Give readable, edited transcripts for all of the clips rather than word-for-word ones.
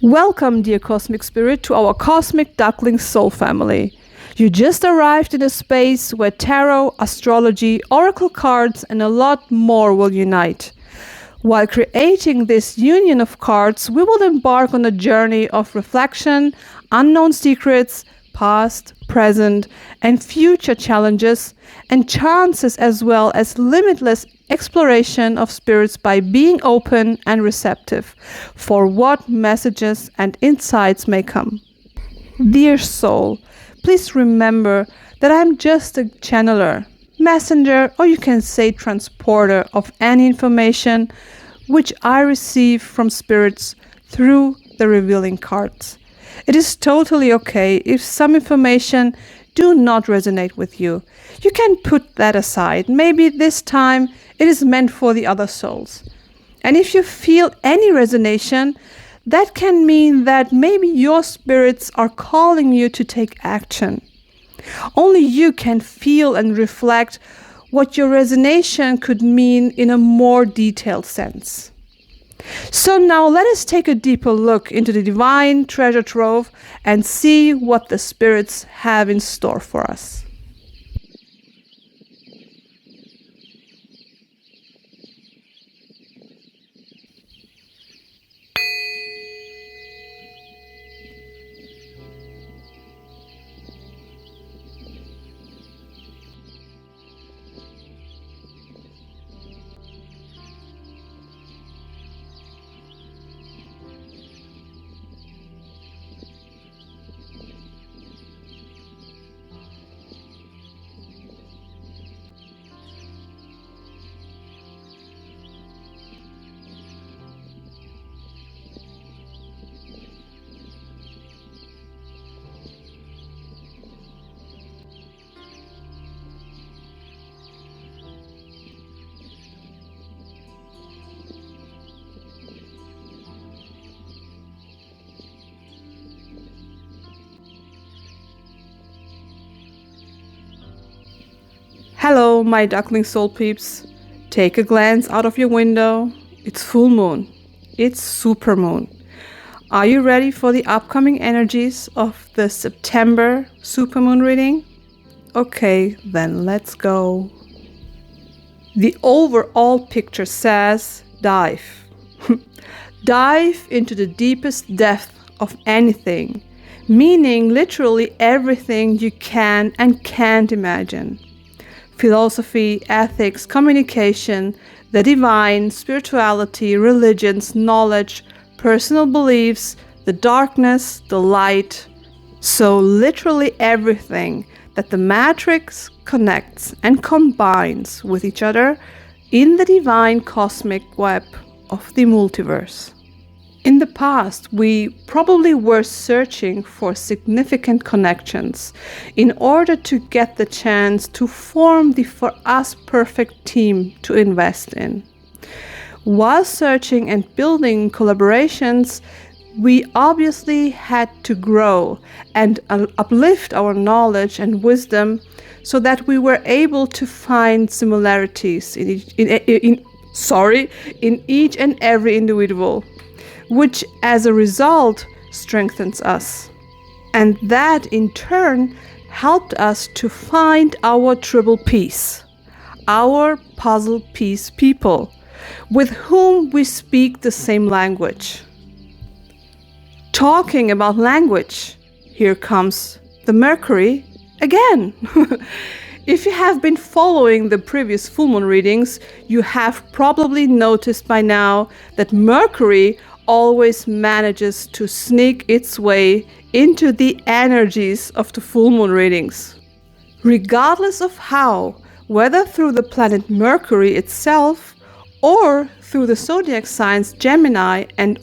Welcome, dear Cosmic Spirit, to our Cosmic Ducklings soul family. You just arrived in a space where tarot, astrology, oracle cards, and a lot more will unite. While creating this union of cards, we will embark on a journey of reflection, unknown secrets, past, present, and future challenges, and chances, as well as limitless exploration of spirits by being open and receptive for what messages and insights may come. Dear soul, please remember that I'm just a channeler, messenger, or you can say transporter of any information which I receive from spirits through the revealing cards. It is totally okay if some information do not resonate with you. You can put that aside. Maybe this time it is meant for the other souls. And if you feel any resonation, that can mean that maybe your spirits are calling you to take action. Only you can feel and reflect what your resonation could mean in a more detailed sense. So now let us take a deeper look into the divine treasure trove and see what the spirits have in store for us. Hello, my duckling soul peeps. Take a glance out of your window. It's full moon. It's super moon. Are you ready for the upcoming energies of the September supermoon reading? Okay, then let's go. The overall picture says dive. Dive into the deepest depth of anything, meaning literally everything you can and can't imagine. Philosophy, ethics, communication, the divine, spirituality, religions, knowledge, personal beliefs, the darkness, the light. So literally everything that the matrix connects and combines with each other in the divine cosmic web of the multiverse. In the past, we probably were searching for significant connections in order to get the chance to form the for us perfect team to invest in. While searching and building collaborations, we obviously had to grow and uplift our knowledge and wisdom so that we were able to find similarities in each and every individual, which as a result strengthens us. And that in turn helped us to find our triple piece, our puzzle piece people, with whom we speak the same language. Talking about language, here comes the Mercury again. If you have been following the previous full moon readings, you have probably noticed by now that Mercury always manages to sneak its way into the energies of the full moon readings. Regardless of how, whether through the planet Mercury itself or through the zodiac signs Gemini and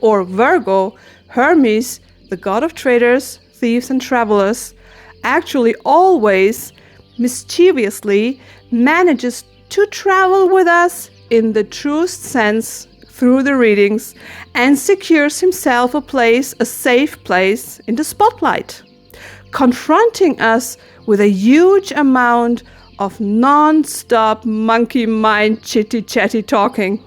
or Virgo, Hermes, the god of traders, thieves and travelers, actually always mischievously manages to travel with us in the truest sense through the readings and secures himself a safe place in the spotlight, confronting us with a huge amount of non-stop monkey mind chitty-chatty talking.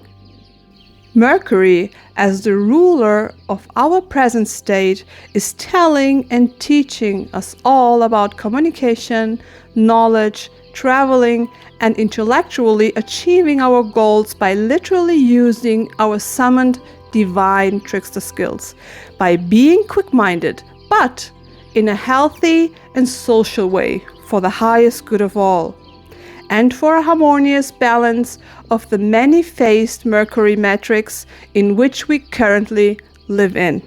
Mercury, as the ruler of our present state, is telling and teaching us all about communication, knowledge, traveling, and intellectually achieving our goals by literally using our summoned divine trickster skills, by being quick-minded, but in a healthy and social way for the highest good of all, and for a harmonious balance of the many-faced Mercury matrix in which we currently live in.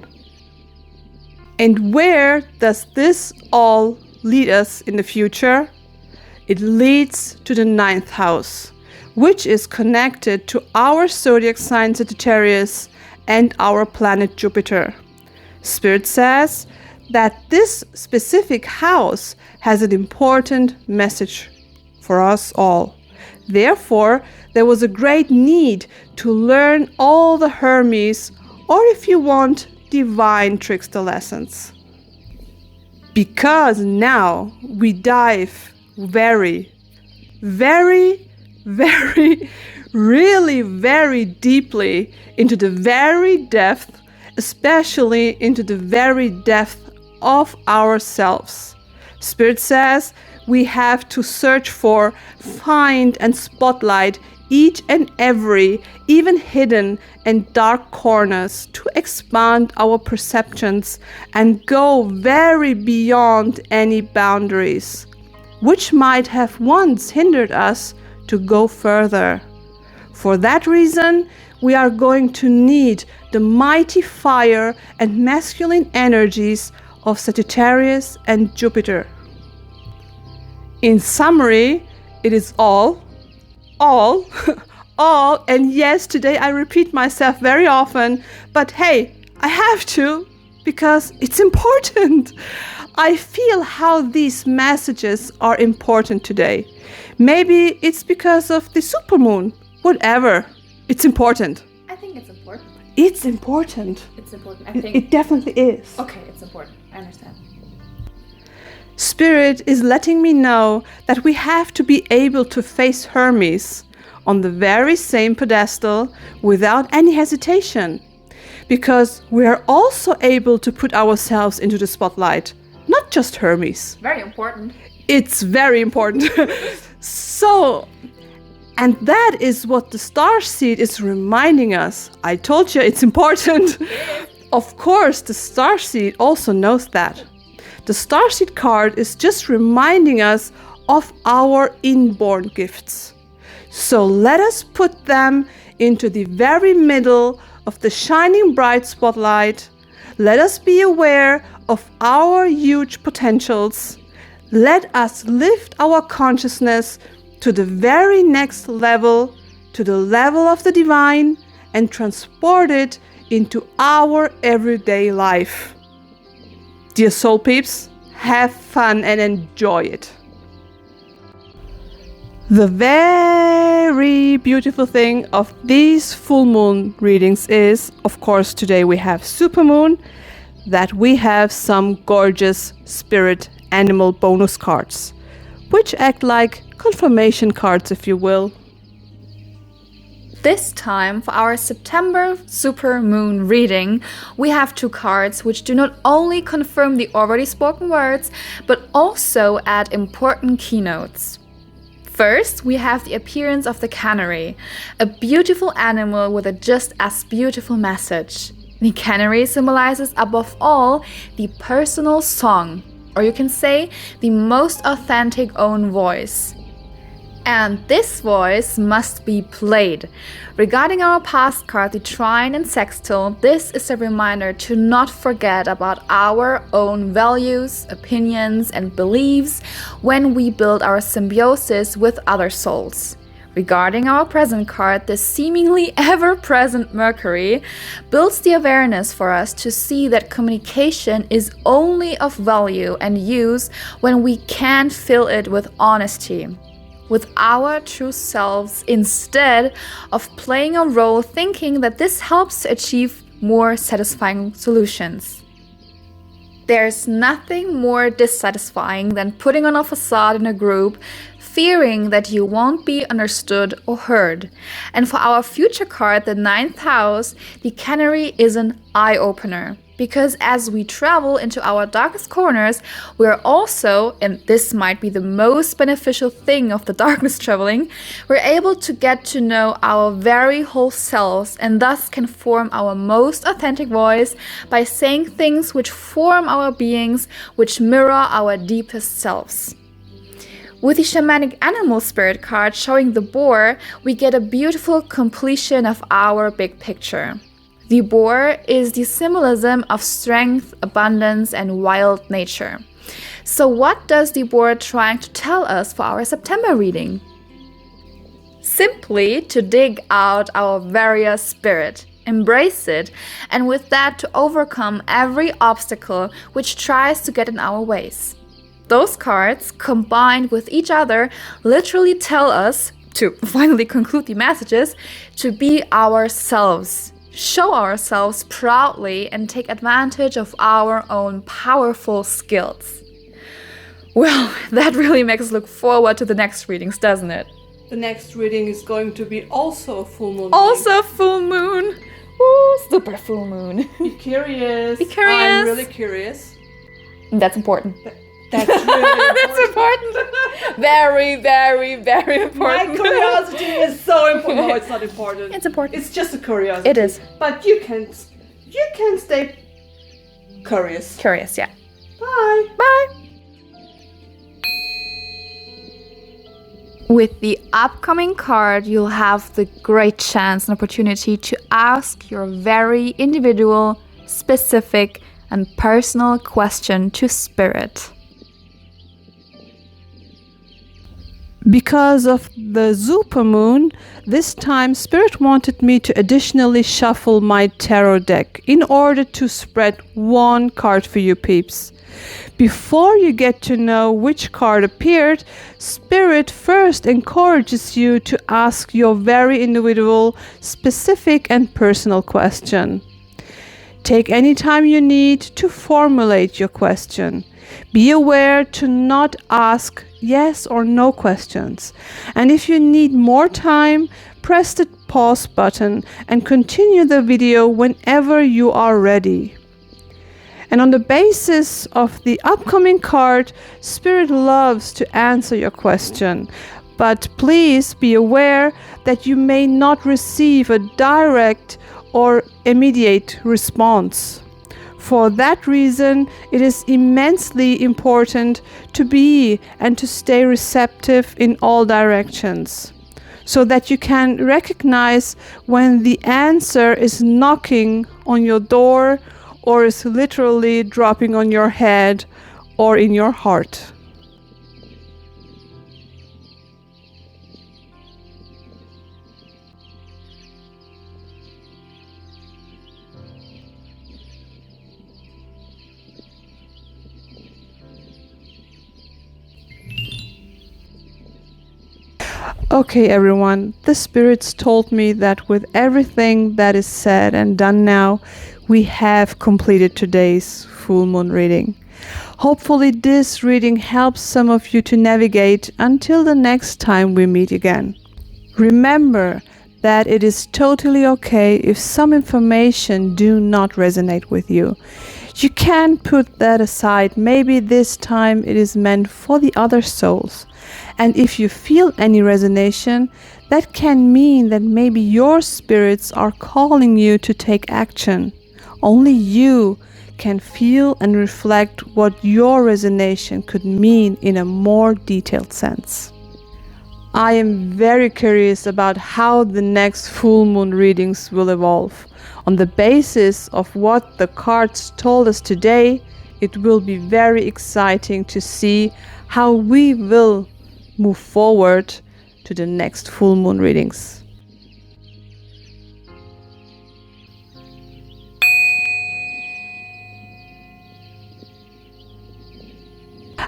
And where does this all lead us in the future? It leads to the 9th house, which is connected to our zodiac sign Sagittarius and our planet Jupiter. Spirit says that this specific house has an important message for us all. Therefore, there was a great need to learn all the Hermes, or if you want, divine trickster lessons. Because now we dive very, really very deeply into the very depth, especially into the very depth of ourselves. Spirit says we have to search for, find, and spotlight each and every, even hidden and dark corners to expand our perceptions and go very beyond any boundaries, which might have once hindered us to go further. For that reason, we are going to need the mighty fire and masculine energies of Sagittarius and Jupiter. In summary, it is all, and yes, today I repeat myself very often, but hey, I have to, because it's important. I feel how these messages are important today. Maybe it's because of the supermoon, whatever. It's important. I think it's important. It's important. It's important. I think it definitely is. Okay, it's important. I understand. Spirit is letting me know that we have to be able to face Hermes on the very same pedestal without any hesitation, because we are also able to put ourselves into the spotlight, not just Hermes. Very important. It's very important. So, and that is what the Starseed is reminding us. I told you it's important. Of course, the Starseed also knows that. The Starseed card is just reminding us of our inborn gifts. So let us put them into the very middle of the shining bright spotlight. Let us be aware of our huge potentials. Let us lift our consciousness to the very next level, to the level of the divine, and transport it into our everyday life. Dear soul peeps, have fun and enjoy it. The very beautiful thing of these full moon readings is, of course, today we have supermoon, that we have some gorgeous spirit animal bonus cards, which act like confirmation cards, if you will. This time, for our September supermoon reading, we have 2 cards which do not only confirm the already spoken words, but also add important keynotes. First, we have the appearance of the canary, a beautiful animal with a just as beautiful message. The canary symbolizes, above all, the personal song, or you can say, the most authentic own voice. And this voice must be played. Regarding our past card, the trine and sextile, this is a reminder to not forget about our own values, opinions, and beliefs when we build our symbiosis with other souls. Regarding our present card, the seemingly ever-present Mercury builds the awareness for us to see that communication is only of value and use when we can fill it with honesty, with our true selves, instead of playing a role thinking that this helps to achieve more satisfying solutions. There's nothing more dissatisfying than putting on a facade in a group, fearing that you won't be understood or heard. And for our future card, the 9th house, the Canary is an eye-opener. Because as we travel into our darkest corners, we're also, and this might be the most beneficial thing of the darkness traveling, we're able to get to know our very whole selves and thus can form our most authentic voice by saying things which form our beings, which mirror our deepest selves. With the Shamanic Animal Spirit card showing the boar, we get a beautiful completion of our big picture. The boar is the symbolism of strength, abundance, and wild nature. So what does the boar trying to tell us for our September reading? Simply to dig out our warrior spirit, embrace it, and with that to overcome every obstacle which tries to get in our ways. Those cards, combined with each other, literally tell us, to finally conclude the messages, to be ourselves. Show ourselves proudly and take advantage of our own powerful skills. Well, that really makes us look forward to the next readings, doesn't it? The next reading is going to be also a full moon. Also full moon. Ooh, super full moon. Be curious. Be curious. I'm really curious. That's important. That's really That's important. Very, very, very important. My curiosity is so important. No, it's not important. It's important. It's just a curiosity. It is. But you can stay curious. Curious, yeah. Bye. Bye. With the upcoming card, you'll have the great chance and opportunity to ask your very individual, specific, and personal question to Spirit. Because of the supermoon, this time Spirit wanted me to additionally shuffle my tarot deck in order to spread one card for you peeps. Before you get to know which card appeared, Spirit first encourages you to ask your very individual, specific and personal question. Take any time you need to formulate your question. Be aware to not ask yes or no questions. And if you need more time, press the pause button and continue the video whenever you are ready. And on the basis of the upcoming card, Spirit loves to answer your question. But please be aware that you may not receive a direct or immediate response. For that reason, it is immensely important to be and to stay receptive in all directions, so that you can recognize when the answer is knocking on your door or is literally dropping on your head or in your heart. Okay, everyone, the spirits told me that with everything that is said and done now, we have completed today's full moon reading. Hopefully this reading helps some of you to navigate until the next time we meet again. Remember that it is totally okay if some information do not resonate with you. You can put that aside. Maybe this time it is meant for the other souls. And if you feel any resonation, that can mean that maybe your spirits are calling you to take action. Only you can feel and reflect what your resonation could mean in a more detailed sense. I am very curious about how the next full moon readings will evolve. On the basis of what the cards told us today, it will be very exciting to see how we will move forward to the next full moon readings.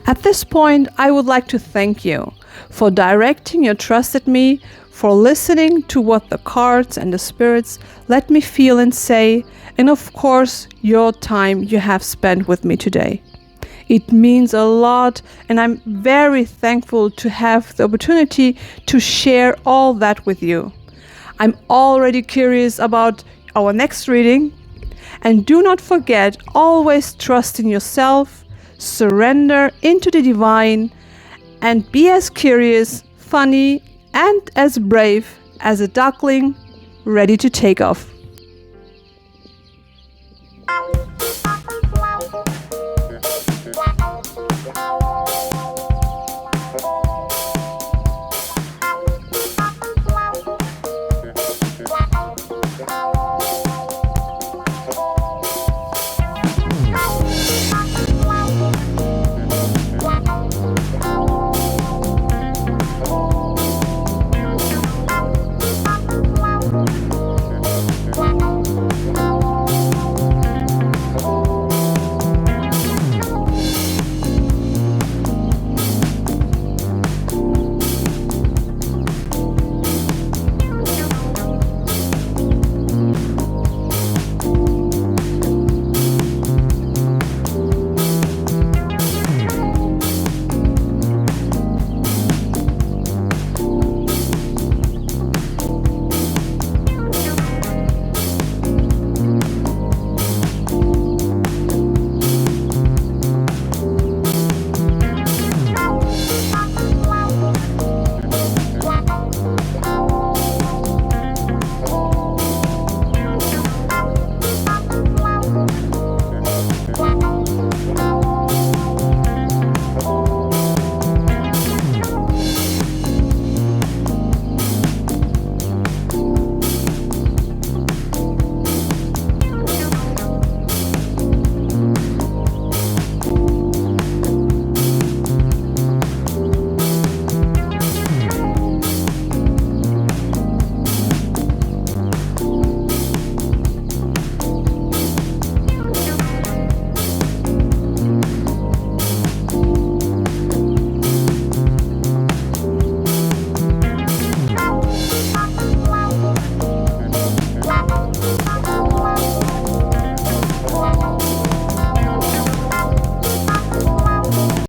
At this point, I would like to thank you for directing your trust at me, for listening to what the cards and the spirits let me feel and say, and of course, your time you have spent with me today. It means a lot, and I'm very thankful to have the opportunity to share all that with you. I'm already curious about our next reading. And do not forget, always trust in yourself, surrender into the divine, and be as curious, funny, and as brave as a duckling ready to take off.